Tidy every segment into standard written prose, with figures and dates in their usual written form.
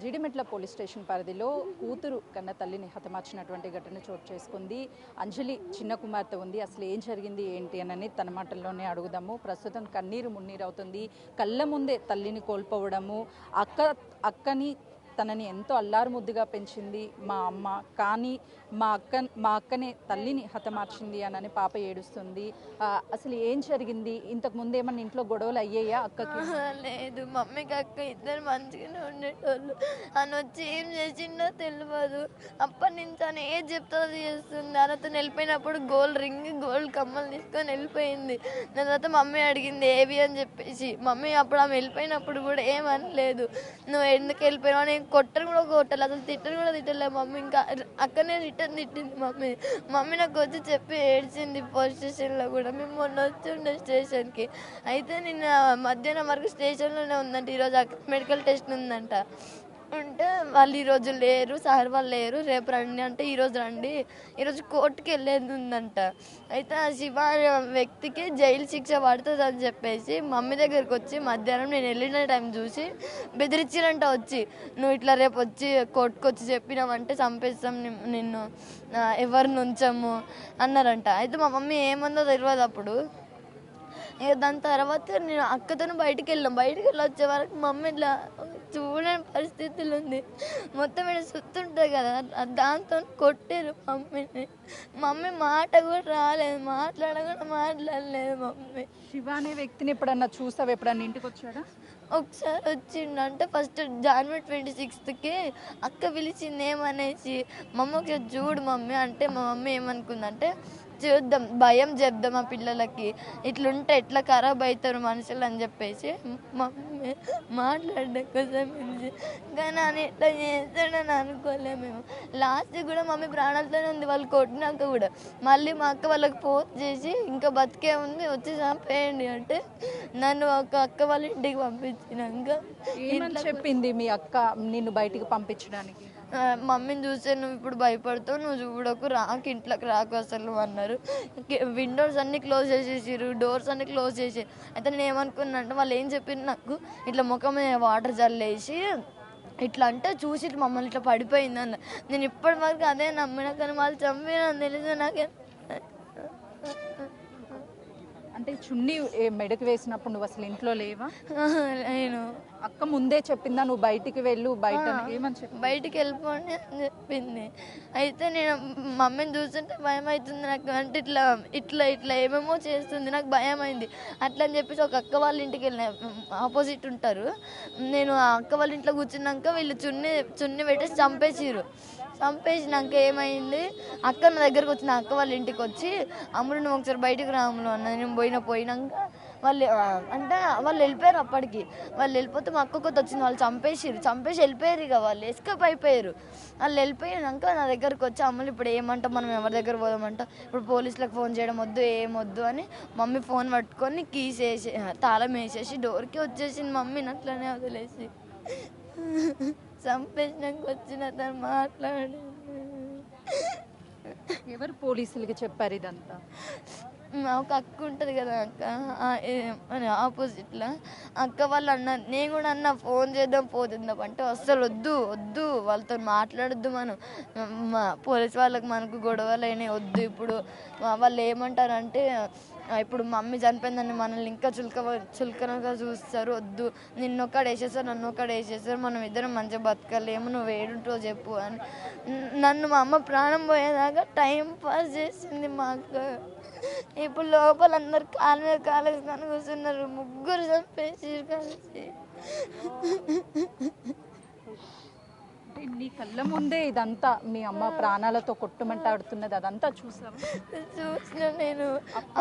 Jeedimetla police station పరిధిలో కూతురు కన్న తల్లిని హతమార్చినటువంటి ఘటన చోటు చేసుకుంది. అంజలి చిన్న కుమార్తె ఉంది. అసలు ఏం జరిగింది ఏంటి అని తన మాటల్లోనే అడుగుదాము. ప్రస్తుతం కన్నీరు మున్నీరు అవుతుంది. కళ్ళ ముందే తల్లిని కోల్పోవడము, అక్కని తనని ఎంతో అల్లారు ముద్దుగా పెంచింది మా అమ్మ, కానీ మా అక్కనే తల్లిని హతమార్చింది అని పాప ఏడుస్తుంది. అసలు ఏం జరిగింది? ఇంతకు ముందు ఏమన్నా ఇంట్లో గొడవలు అయ్యాయా అక్కకి? లేదు, మమ్మీకి అక్క ఇద్దరు మంచిగానే ఉండేటోళ్ళు. అని వచ్చి ఏం చేసిందో తెలియదు. అప్పటి నుంచి అని ఏది చెప్తుందో చేస్తుంది. తర్వాత వెళ్ళిపోయినప్పుడు గోల్డ్ కమ్మలు తీసుకొని వెళ్ళిపోయింది. దాని తర్వాత మమ్మీ అడిగింది ఏవి అని చెప్పేసి. మమ్మీ అప్పుడు ఆమె వెళ్ళిపోయినప్పుడు కూడా ఏమనలేదు. నువ్వు ఎందుకు వెళ్ళిపోయినావు, నేను కొట్టను కూడా కొట్టాలి, అసలు తిట్టను కూడా తిట్టలేదు మమ్మీ. ఇంకా అక్కనే రిటర్న్ తిట్టింది మమ్మీ నాకు వచ్చి చెప్పి ఏడ్చింది పోలీస్ స్టేషన్లో కూడా. మేము మొన్న వచ్చి ఉండే స్టేషన్కి. అయితే నిన్న మధ్యాహ్నం వరకు స్టేషన్లోనే ఉందంట. ఈరోజు మెడికల్ టెస్ట్ ఉందంట. ఉంటే వాళ్ళు ఈరోజు లేరు, సార్ వాళ్ళు లేరు, రేపు రండి అంటే ఈరోజు రండి, ఈరోజు కోర్టుకి వెళ్ళేది ఉందంట. అయితే ఆ శివ వ్యక్తికి జైలు శిక్ష పడుతుంది అని చెప్పేసి మమ్మీ దగ్గరికి వచ్చి మధ్యాహ్నం నేను వెళ్ళిన టైం చూసి బెదిరించారంట. వచ్చి నువ్వు ఇట్లా రేపు వచ్చి కోర్టుకు వచ్చి చెప్పినావంటే చంపేస్తాం నిన్ను, ఎవరిని ఉంచము అన్నారంట. అయితే మా మమ్మీ ఏమందో తెలియదు అప్పుడు. ఇక దాని తర్వాత నేను అక్కతో బయటికి వెళ్ళి వచ్చే వరకు మమ్మీ ఇట్లా చూడని పరిస్థితులు ఉంది. మొత్తం ఇక్కడ సుత్తుంటుంది కదా, దాంతో కొట్టారు మమ్మీని. మమ్మీ మాట కూడా రాలేదు, మాట్లాడలేదు మమ్మీ. శివ అనే వ్యక్తిని ఎప్పుడన్నా చూసావు? ఎప్పుడన్నా ఇంటికి వచ్చాడా? ఒకసారి వచ్చిండు. అంటే ఫస్ట్ జనవరి 26కి అక్క పిలిచింది ఏమనేసి, మమ్మీ ఒకసారి చూడు మమ్మీ అంటే మా మమ్మీ ఏమనుకుందంటే చూద్దాం, భయం చెప్దాం ఆ పిల్లలకి, ఇట్లుంటే ఎట్లా ఖరాబ్ అవుతారు మనుషులు అని చెప్పేసి మమ్మీ మాట్లాడడం కోసం. కానీ అని ఎట్లా చేస్తాడని అనుకోలేము మేము. లాస్ట్ కూడా మమ్మీ ప్రాణాలతోనే ఉంది. వాళ్ళు కొట్టినాక కూడా మళ్ళీ మా అక్క వాళ్ళకి ఫోన్ చేసి ఇంకా బతికే ఉంది వచ్చి చంపేయండి అంటే నన్ను ఒక అక్క వాళ్ళ ఇంటికి పంపించినాక ఇంట్లో చెప్పింది మీ అక్క నిన్ను బయటికి పంపించడానికి. మమ్మీని చూస్తే నువ్వు ఇప్పుడు భయపడుతావు, నువ్వు చూడకు, ఇంట్లోకి రాకు అసలు అన్నారు. విండోస్ అన్నీ క్లోజ్ చేసేసారు, డోర్స్ అన్నీ క్లోజ్ చేసి. అయితే నేను ఏమనుకున్నా అంటే వాళ్ళు ఏం చెప్పారు నాకు, ఇట్లా ముఖం మీద వాటర్ జల్లేసి ఇట్లా అంటే చూసి మమ్మల్ని ఇట్లా పడిపోయింది అన్న. నేను ఇప్పటి వరకు అదే నమ్మినా, కానీ వాళ్ళు చంపినని తెలిసి నాకే. అంటే చున్నీ మెడకు వేసినప్పుడు నువ్వు అసలు ఇంట్లో లేవా? నేను అక్క ముందే చెప్పిందా నువ్వు బయటికి వెళ్ళు, బయట ఏమని చెప్పి బయటికి వెళ్ళిపోండి అని చెప్పింది. అయితే నేను మమ్మీని చూస్తుంటే భయం అవుతుంది నాకు. అంటే ఇట్లా ఇట్లా ఇట్లా ఏమేమో చేస్తుంది, నాకు భయం అయింది. అట్లా అని చెప్పేసి ఒక అక్క వాళ్ళ ఇంటికి వెళ్ళిన, ఆపోజిట్ ఉంటారు. నేను ఆ అక్క వాళ్ళ ఇంట్లో కూర్చున్నాక వీళ్ళు చున్నీ పెట్టేసి చంపేసినాక ఏమైంది, అక్క నా దగ్గరకు వచ్చిన అక్క వాళ్ళ ఇంటికి వచ్చి అమ్ముడు నువ్వు ఒకసారి బయటకు రాములు అన్నది. నేను పోయినాక వాళ్ళు వెళ్ళిపోయారు. అప్పటికి వాళ్ళు వెళ్ళిపోతే మా అక్క కొత్త వచ్చింది. వాళ్ళు చంపేసి వెళ్ళిపోయారు. ఇక వాళ్ళు ఎస్కేప్ అయిపోయారు. వాళ్ళు వెళ్ళిపోయాక నా దగ్గరకు వచ్చి అమ్ములు ఇప్పుడు ఏమంటాం, మనం ఎవరి దగ్గర పోదామంట, ఇప్పుడు పోలీసులకు ఫోన్ చేయడం వద్దు, ఏమొద్దు అని మమ్మీ ఫోన్ పట్టుకొని కీస్ వేసి తాళం వేసేసి డోర్కి వచ్చేసింది. మమ్మీని అట్లనే వదిలేసి చంపేసినాక వచ్చిన తను మాట్లాడి. ఎవరు పోలీసులకి చెప్పారు ఇదంతా? ఒక అక్క ఉంటుంది కదా అక్క, ఆపోజిట్లో అక్క వాళ్ళు అన్నారు. నేను కూడా అన్న ఫోన్ చేద్దాం పోతుందాం అంటే అస్సలు వద్దు వాళ్ళతో మాట్లాడొద్దు, మనం పోలీస్ వాళ్ళకి మనకు గొడవలు అయినాయి, వద్దు. ఇప్పుడు వాళ్ళు ఏమంటారంటే ఇప్పుడు మమ్మీ చనిపోయిందని మనల్ని ఇంకా చులకనగా చూస్తారు, వద్దు, నిన్నొక్కడ వేసేస్తారు నన్నొక్కడ వేసేస్తారు, మనం ఇద్దరం మంచిగా బతకలేము, నువ్వు ఏడుంటో చెప్పు అని నన్ను మా అమ్మ ప్రాణం పోయేదాకా టైం పాస్ చేసింది మా అక్క. ఇప్పుడు లోపల అందరు కాలు మీద కాలేసుకొని కూర్చున్నారు, ముగ్గురు చంపేసి కలిసి. నీ కళ్ళ ముందే ఇదంతా మీ అమ్మ ప్రాణాలతో కొట్టుమంటాడుతున్నది, అదంతా చూసినా నేను.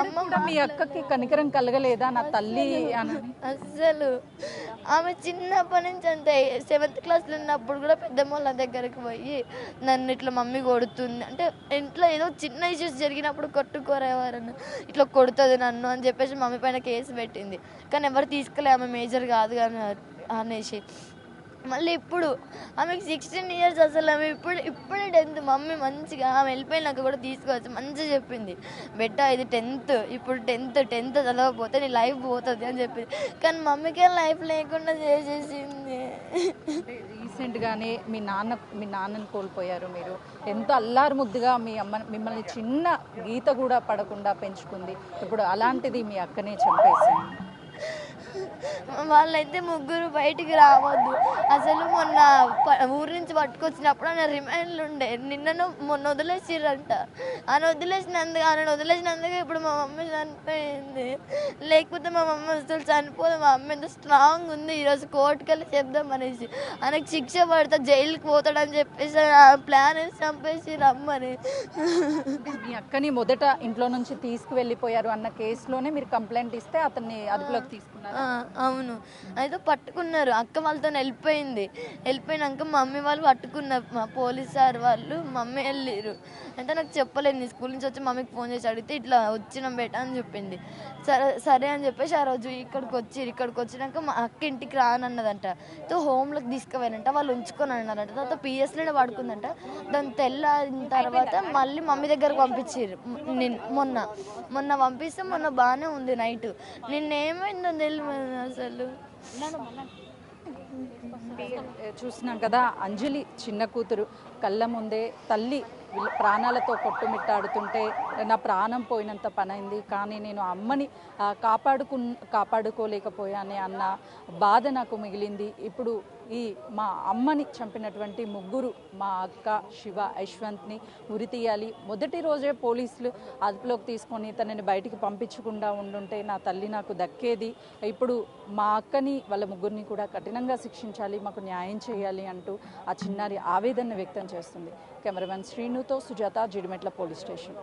అమ్మ మీ అక్కకి కనికరం కలగలేదా నా తల్లి అని? అస్సలు ఆమె చిన్నప్పటి నుంచి అంటే 7th క్లాస్లో ఉన్నప్పుడు కూడా పెద్దమ్మ వాళ్ళ దగ్గరికి పోయి నన్ను ఇట్లా మమ్మీ కొడుతుంది అంటే, ఇంట్లో ఏదో చిన్న ఇష్యూస్ జరిగినప్పుడు కొట్టుకోరేవారని, ఇట్లా కొడుతుంది నన్ను అని చెప్పేసి మమ్మీ పైన కేసు పెట్టింది. కానీ ఎవరు తీసుకోలే, ఆమె మేజర్ కాదు కానీ అనేసి. మళ్ళీ ఇప్పుడు ఆమెకు 16 years, అసలు ఆమె ఇప్పుడే 10th. మమ్మీ మంచిగా ఆమె వెళ్ళిపోయినాక కూడా తీసుకోవచ్చు మంచిగా చెప్పింది, బెట్ట ఇది 10th, ఇప్పుడు 10th చదవకపోతే నీ లైఫ్ పోతుంది అని చెప్పింది. కానీ మమ్మీకే లైఫ్ లేకుండా చేసేసింది. ఈ రీసెంట్గానే మీ నాన్నని కోల్పోయారు మీరు. ఎంతో అల్లారు ముద్దుగా మీ అమ్మ మిమ్మల్ని చిన్న గీత కూడా పడకుండా పెంచుకుంది. ఇప్పుడు అలాంటిది మీ అక్కనే చంపేసింది. వాళ్ళైతే ముగ్గురు బయటికి రావద్దు. అసలు మొన్న ఊరి నుంచి పట్టుకొచ్చినప్పుడు ఆయన రిమైండ్లు ఉండే, నిన్నను మొన్న వదిలేసిరంట. ఆయన వదిలేసినందుకే ఇప్పుడు మా మమ్మీ చనిపోయింది. లేకపోతే మా మమ్మీ అసలు చనిపోదు. మా అమ్మ ఎంత స్ట్రాంగ్ ఉంది. ఈరోజు కోర్టుకి వెళ్ళి చెప్దాం అనేసి, ఆయనకు శిక్ష పడతా జైలుకి పోతాడని చెప్పేసి ప్లాన్ వేసి చంపేసి రమ్మని. మీ అక్కని మొదట ఇంట్లో నుంచి తీసుకువెళ్ళిపోయారు అన్న కేసులోనే మీరు కంప్లైంట్ ఇస్తే అతన్ని అదుపులోకి తీసుకున్నారు. అవును, అయితే పట్టుకున్నారు. అక్క వాళ్ళతో వెళ్ళిపోయినాక మమ్మీ వాళ్ళు పట్టుకున్నారు. మా పోలీస్ సార్ వాళ్ళు మమ్మీ వెళ్ళారు. అయితే నాకు చెప్పలేదు. నీ స్కూల్ నుంచి వచ్చి మమ్మీకి ఫోన్ చేసి అడిగితే ఇట్లా వచ్చినాం బేట అని చెప్పింది. సరే అని చెప్పేసి ఆ రోజు ఇక్కడికి వచ్చినాక మా అక్క ఇంటికి రానన్నదంట. హోమ్లోకి తీసుకుపోయారంట. వాళ్ళు ఉంచుకొని అన్నారంట. తర్వాత పిఎస్లోనే పడుకుందంట. దాని తెల్లారిన తర్వాత మళ్ళీ మమ్మీ దగ్గరకు పంపించారు. మొన్న పంపిస్తే మొన్న బాగానే ఉంది నైట్. నిన్నేమైందో తెలియదు అసలు. చూసినాం కదా, అంజలి చిన్న కూతురు కళ్ళ ముందే తల్లి ప్రాణాలతో కొట్టుమిట్టాడుతుంటే నా ప్రాణం పోయినంత పనైంది, కానీ నేను అమ్మని కాపాడుకోలేకపోయానే అన్న బాధ నాకు మిగిలింది. ఇప్పుడు ఈ మా అమ్మని చంపినటువంటి ముగ్గురు, మా అక్క, శివ, యశ్వంత్ని ఉరి తీయాలి. మొదటి రోజే పోలీసులు అదుపులోకి తీసుకొని తనని బయటికి పంపించకుండా ఉండుంటే నా తల్లి నాకు దక్కేది. ఇప్పుడు మా అక్కని వాళ్ళ ముగ్గురిని కూడా కఠినంగా శిక్షించాలి, మాకు న్యాయం చేయాలి అంటూ ఆ చిన్నారి ఆవేదన వ్యక్తం చేస్తుంది. కెమెరామెన్ శ్రీనుతో సుజాత, జిడిమెట్ల పోలీస్ స్టేషన్.